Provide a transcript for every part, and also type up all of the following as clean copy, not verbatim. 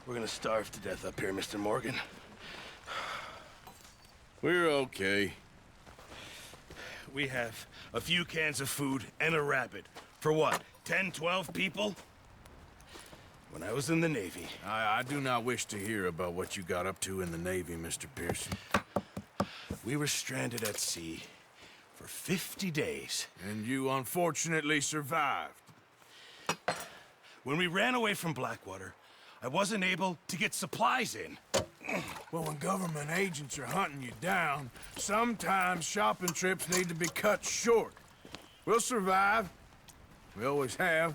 We're gonna starve to death up here, Mr. Morgan. We're okay. We have a few cans of food and a rabbit. For what, 10, 12 people? When I was in the Navy... I do not wish to hear about what you got up to in the Navy, Mr. Pearson. We were stranded at sea for 50 days. And you unfortunately survived. When we ran away from Blackwater, I wasn't able to get supplies in. Well, when government agents are hunting you down, sometimes shopping trips need to be cut short. We'll survive. We always have.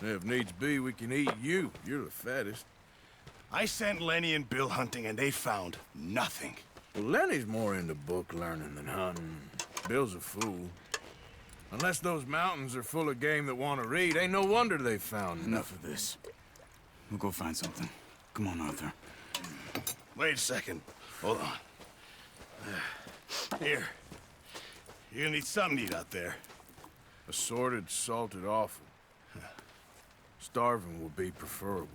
If needs be, we can eat you. You're the fattest. I sent Lenny and Bill hunting, and they found nothing. Well, Lenny's more into book learning than hunting. Bill's a fool. Unless those mountains are full of game that want to read, ain't no wonder they found Enough of this. We'll go find something. Come on, Arthur. Wait a second. Hold on. Here. You're gonna need something to eat out there. Assorted, salted offal. Starving will be preferable.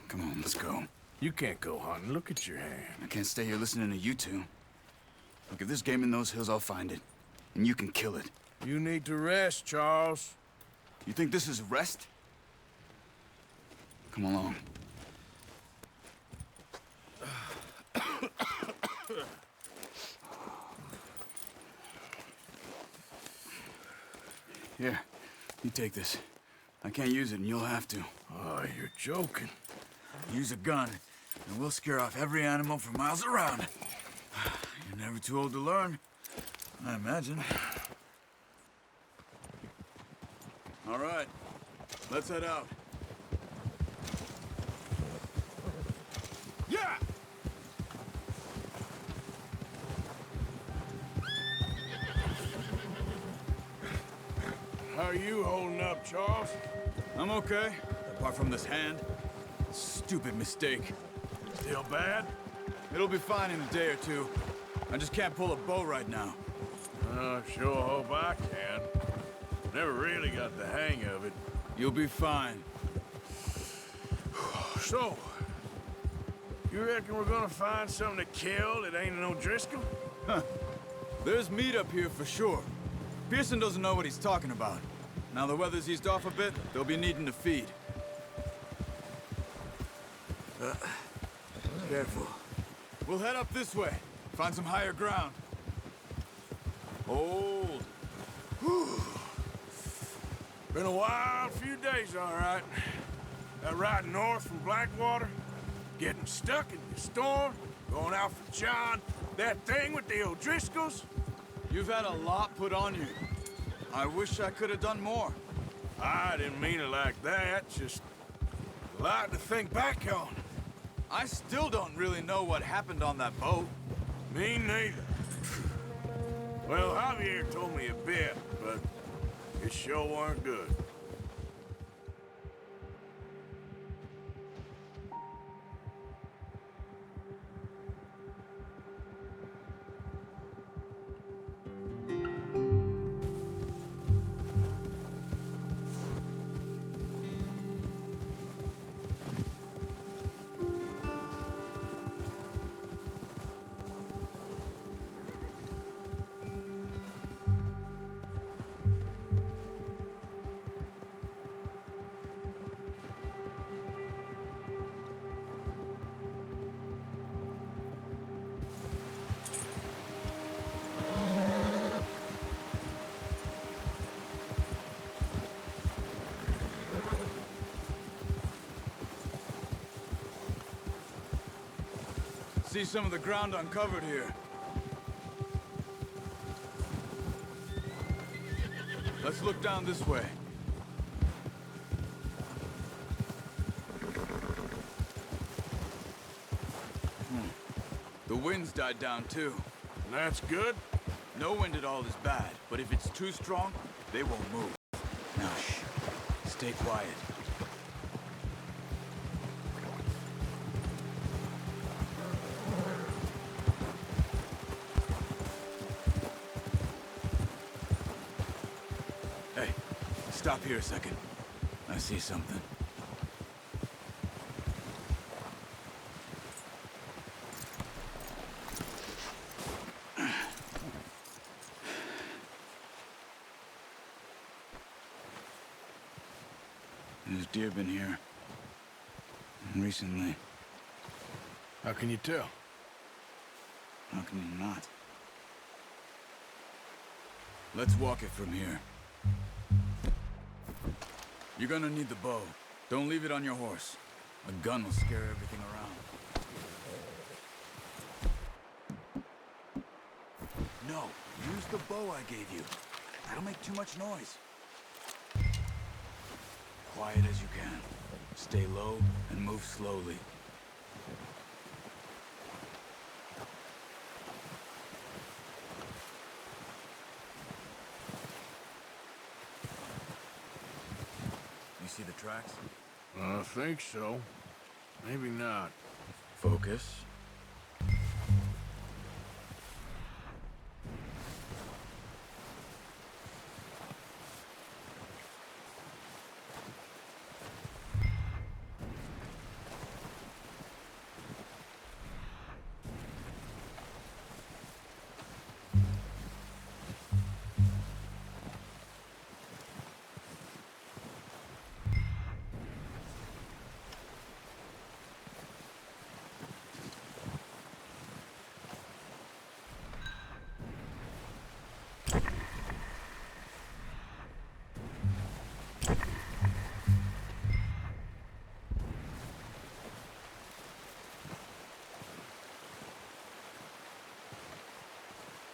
Come on, let's go. You can't go hunting. Look at your hand. I can't stay here listening to you two. Look, if there's game in those hills, I'll find it. And you can kill it. You need to rest, Charles. You think this is rest? Come along. Here, you take this. I can't use it, and you'll have to. Oh, you're joking. Use a gun, and we'll scare off every animal for miles around. You're never too old to learn, I imagine. All right, let's head out. Yeah! How are you holding up, Charles? I'm okay, apart from this hand. Stupid mistake. Still bad? It'll be fine in a day or two. I just can't pull a bow right now. Sure hope I can. Never really got the hang of it. You'll be fine. So, you reckon we're gonna find something to kill that ain't no Driscoll? Huh. There's meat up here for sure. Pearson doesn't know what he's talking about. Now the weather's eased off a bit, they'll be needing to feed. Careful. We'll head up this way. Find some higher ground. Hold. Whew. Been a wild few days, all right. That ride north from Blackwater, getting stuck in the storm, going out for John, that thing with the O'Driscolls. You've had a lot put on you. I wish I could have done more. I didn't mean it like that, just a lot to think back on. I still don't really know what happened on that boat. Me neither. Well, Javier told me a bit, but it sure weren't good. See some of the ground uncovered here. Let's look down this way. The wind's died down too. That's good. No wind at all is bad, but if it's too strong, they won't move. Now shh. Stay quiet. Hey, stop here a second. I see something. There's deer been here. Recently. How can you tell? How can you not? Let's walk it from here. You're gonna need the bow. Don't leave it on your horse. A gun will scare everything around. No, use the bow I gave you. That'll make too much noise. Quiet as you can. Stay low and move slowly. You see the tracks? I think so. Maybe not. Focus.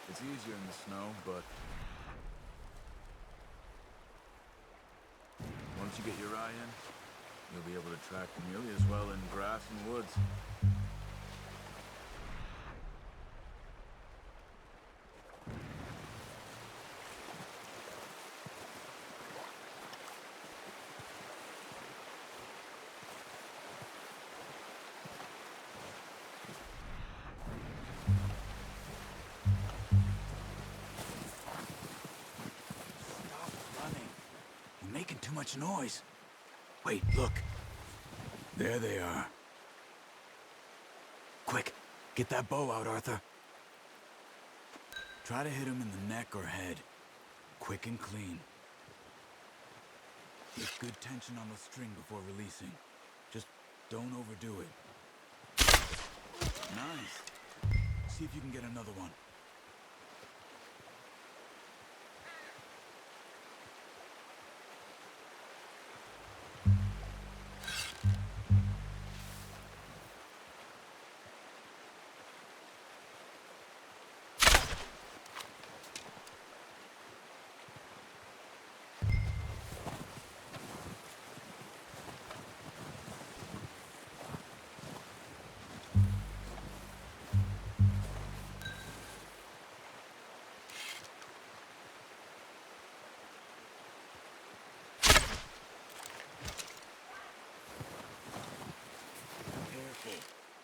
It's easier in the snow, but once you get your eye in, you'll be able to track nearly as well in grass and woods. Making too much noise. Wait, look. There they are. Quick, get that bow out, Arthur. Try to hit him in the neck or head. Quick and clean. Get good tension on the string before releasing. Just don't overdo it. Nice. See if you can get another one.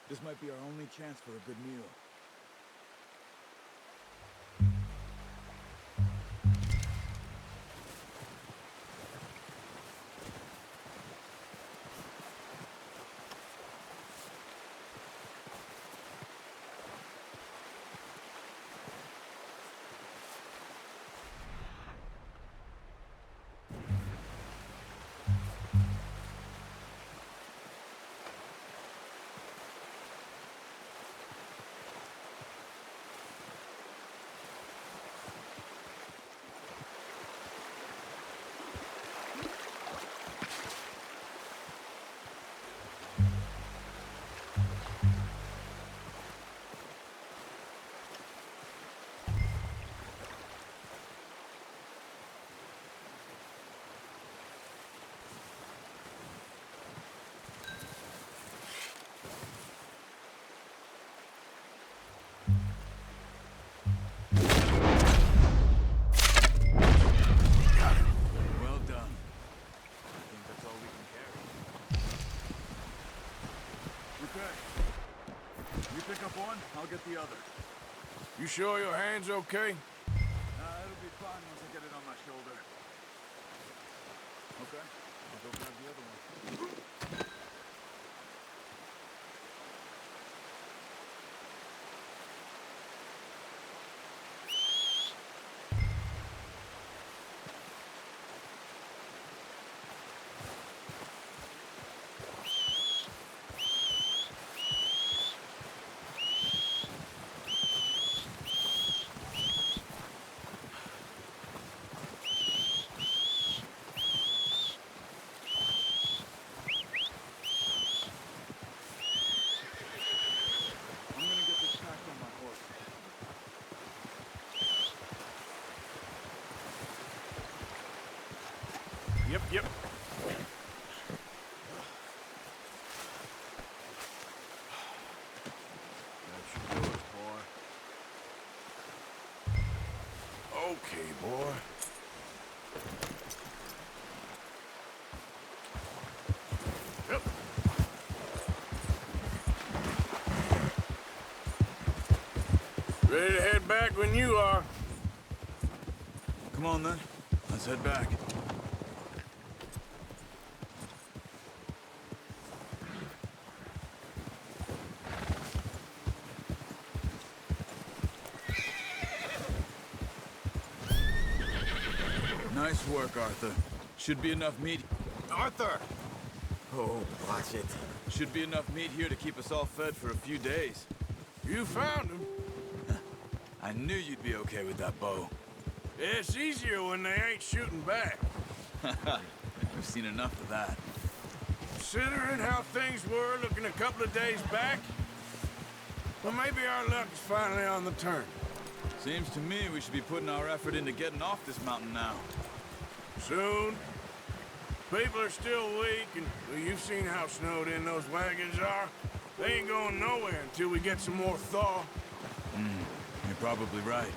This might be our only chance for a good meal. I'll get the other. You sure your hand's okay? It'll be fine once I get it on my shoulder. Okay, I'll go grab the other one. Ready to head back when you are. Come on, then. Let's head back. Nice work, Arthur. Should be enough meat. Arthur! Oh, watch it. Should be enough meat here to keep us all fed for a few days. You found him. I knew you'd be okay with that bow. It's easier when they ain't shooting back. We've seen enough of that. Considering how things were looking a couple of days back, well, maybe our luck is finally on the turn. Seems to me we should be putting our effort into getting off this mountain now. Soon. People are still weak, and well, you've seen how snowed in those wagons are. They ain't going nowhere until we get some more thaw. You're probably right.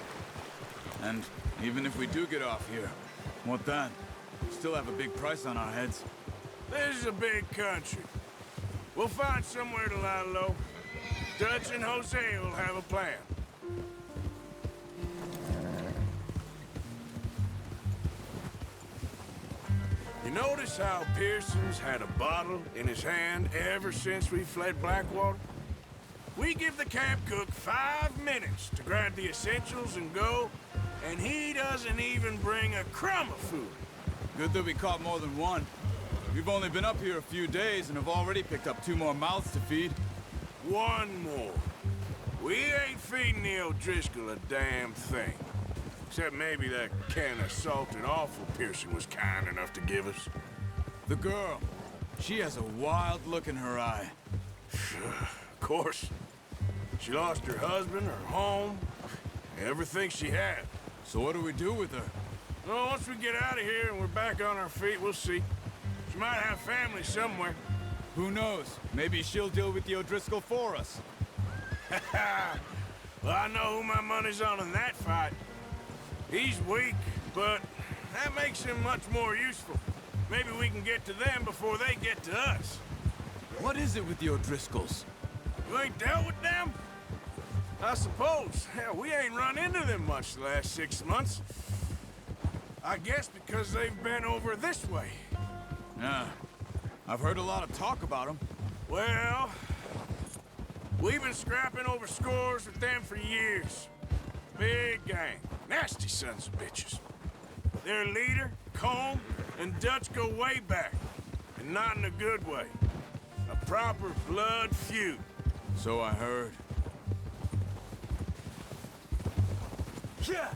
And even if we do get off here, what then? Still have a big price on our heads. This is a big country. We'll find somewhere to lie low. Dutch and Jose will have a plan. You notice how Pearson's had a bottle in his hand ever since we fled Blackwater? We give the camp cook 5 minutes to grab the essentials and go, and he doesn't even bring a crumb of food. Good that we caught more than one. We've only been up here a few days and have already picked up 2 more mouths to feed. One more. We ain't feeding the O'Driscoll a damn thing. Except maybe that can of salted offal Pearson was kind enough to give us. The girl, she has a wild look in her eye. Of course. She lost her husband, her home, everything she had. So what do we do with her? Well, once we get out of here and we're back on our feet, we'll see. She might have family somewhere. Who knows? Maybe she'll deal with the O'Driscoll for us. Well, I know who my money's on in that fight. He's weak, but that makes him much more useful. Maybe we can get to them before they get to us. What is it with the O'Driscolls? You ain't dealt with them? I suppose. Hell, we ain't run into them much the last 6 months. I guess because they've been over this way. Yeah. I've heard a lot of talk about them. Well, we've been scrapping over scores with them for years. Big gang. Nasty sons of bitches. Their leader, Combe, and Dutch go way back. And not in a good way. A proper blood feud. So I heard. Yeah!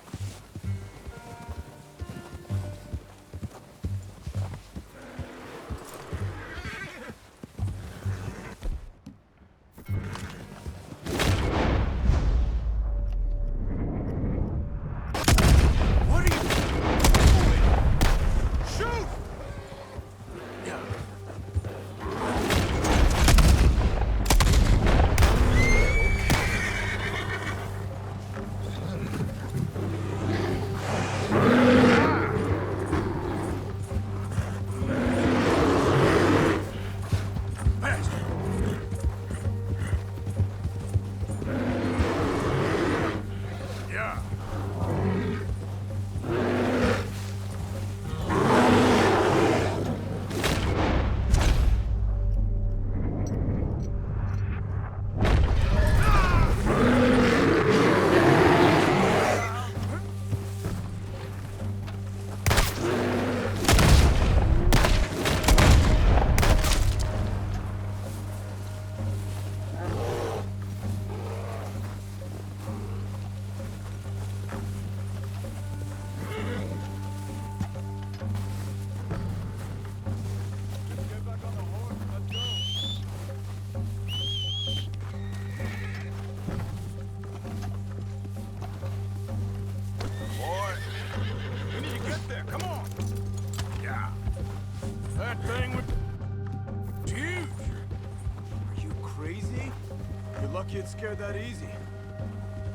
Lucky it's scared that easy.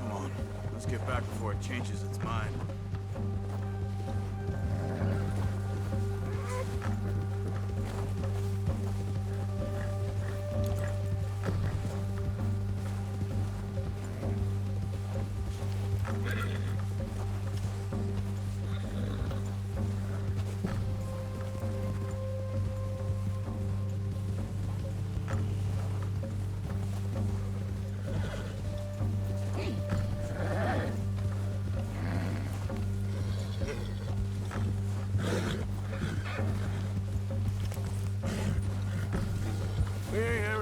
Come on, let's get back before it changes its mind.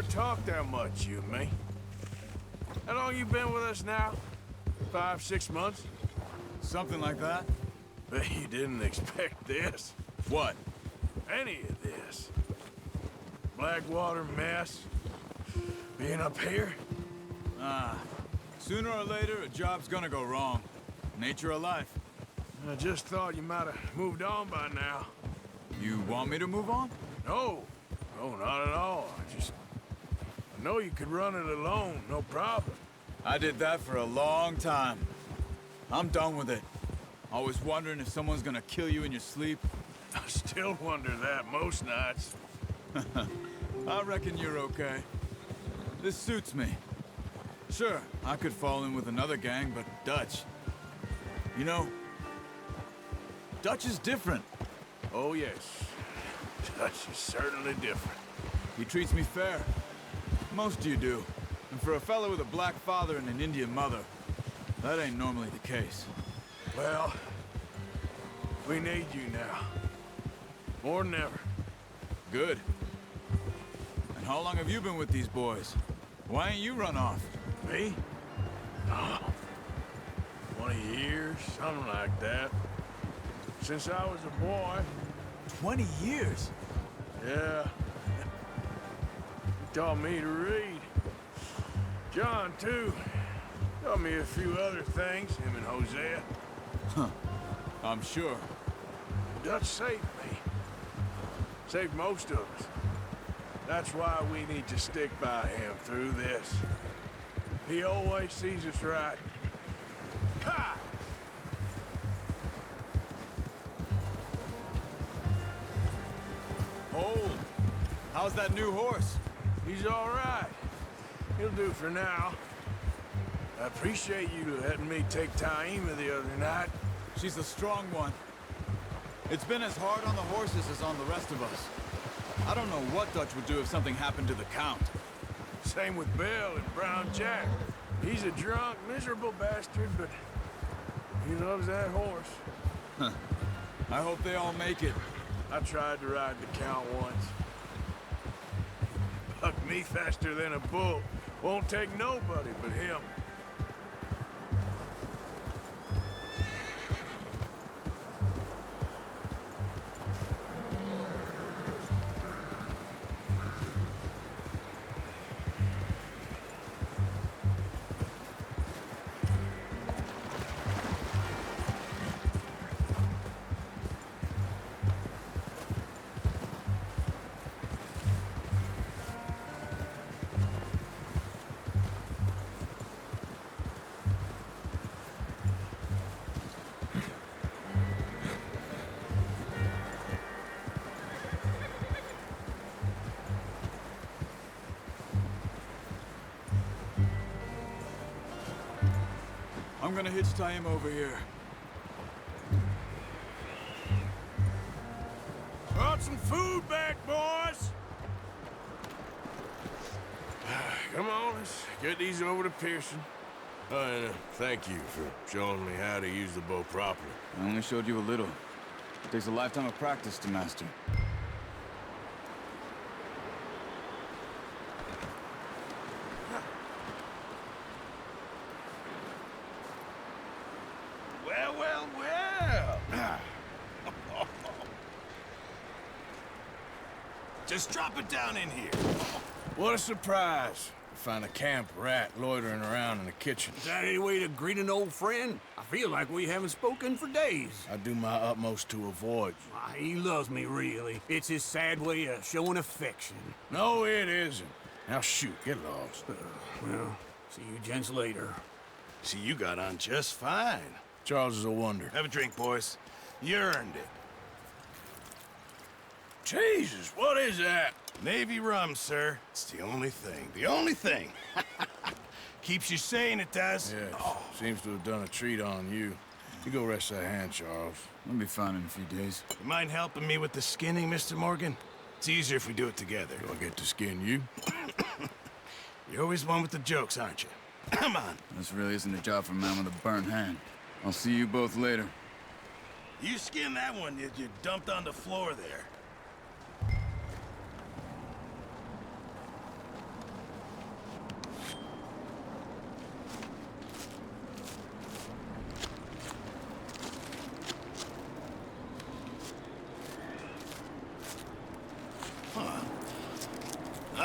talk that much, you and me. How long you been with us now? 5, 6 months? Something like that? Bet you didn't expect this. What? Any of this. Blackwater mess. Being up here? Sooner or later, a job's gonna go wrong. Nature of life. I just thought you might have moved on by now. You want me to move on? No. No, not at all. I know you could run it alone, no problem. I did that for a long time. I'm done with it. Always wondering if someone's gonna kill you in your sleep. I still wonder that most nights. I reckon you're okay. This suits me. Sure, I could fall in with another gang, but Dutch... You know, Dutch is different. Oh, yes. Dutch is certainly different. He treats me fair. Most of you do. And for a fella with a black father and an Indian mother, that ain't normally the case. Well, we need you now. More than ever. Good. And how long have you been with these boys? Why ain't you run off? Me? Oh, 20 years, something like that. Since I was a boy. 20 years? Yeah. He taught me to read. John, too. Taught me a few other things, him and Hosea. I'm sure. Dutch saved me. Saved most of us. That's why we need to stick by him through this. He always sees us right. Ha! Hold. How's that new horse? He's all right. He'll do for now. I appreciate you letting me take Taima the other night. She's a strong one. It's been as hard on the horses as on the rest of us. I don't know what Dutch would do if something happened to the Count. Same with Bill and Brown Jack. He's a drunk, miserable bastard, but he loves that horse. I hope they all make it. I tried to ride the Count once. Bucked me faster than a bull. Won't take nobody but him. I'm gonna hitch Taima over here. Brought some food back, boys! Come on, let's get these over to Pearson. And thank you for showing me how to use the bow properly. I only showed you a little. It takes a lifetime of practice to master. Well, well, well. Just drop it down in here. What a surprise. Find a camp rat loitering around in the kitchen. Is that any way to greet an old friend? I feel like we haven't spoken for days. I do my utmost to avoid you. Why, he loves me, really. It's his sad way of showing affection. No, it isn't. Now shoot, get lost. Well, see you gents later. See, you got on just fine. Charles is a wonder. Have a drink, boys. You earned it. Jesus, what is that? Navy rum, sir. It's the only thing. The only thing. Keeps you sane, it does. Yes, seems to have done a treat on you. You go rest that hand, Charles. I'll be fine in a few days. You mind helping me with the skinning, Mr. Morgan? It's easier if we do it together. Do I get to skin you? You're always one with the jokes, aren't you? Come on. This really isn't a job for a man with a burnt hand. I'll see you both later. You skinned that one you dumped on the floor there.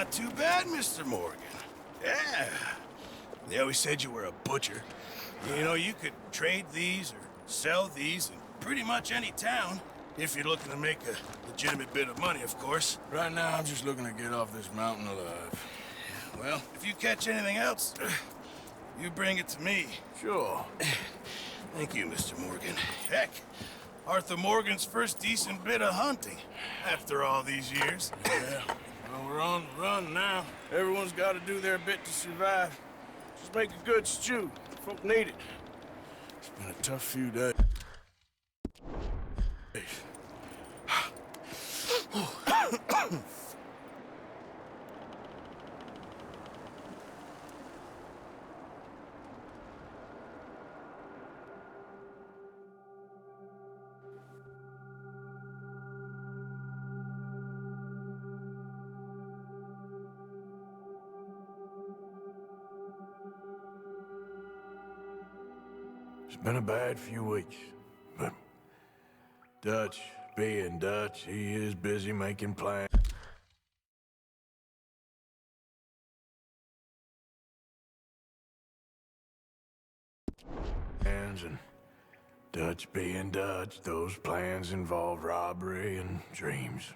Not too bad, Mr. Morgan. Yeah. They always said you were a butcher. You know, you could trade these or sell these in pretty much any town, if you're looking to make a legitimate bit of money, of course. Right now, I'm just looking to get off this mountain alive. Well, if you catch anything else, you bring it to me. Sure. Thank you, Mr. Morgan. Heck, Arthur Morgan's first decent bit of hunting after all these years. Yeah. Well, we're on the run now. Everyone's got to do their bit to survive. Just make a good stew. Folk need it. It's been a tough few days. It's been a bad few weeks, but Dutch, being Dutch, he is busy making plans. And Dutch being Dutch, those plans involve robbery and dreams.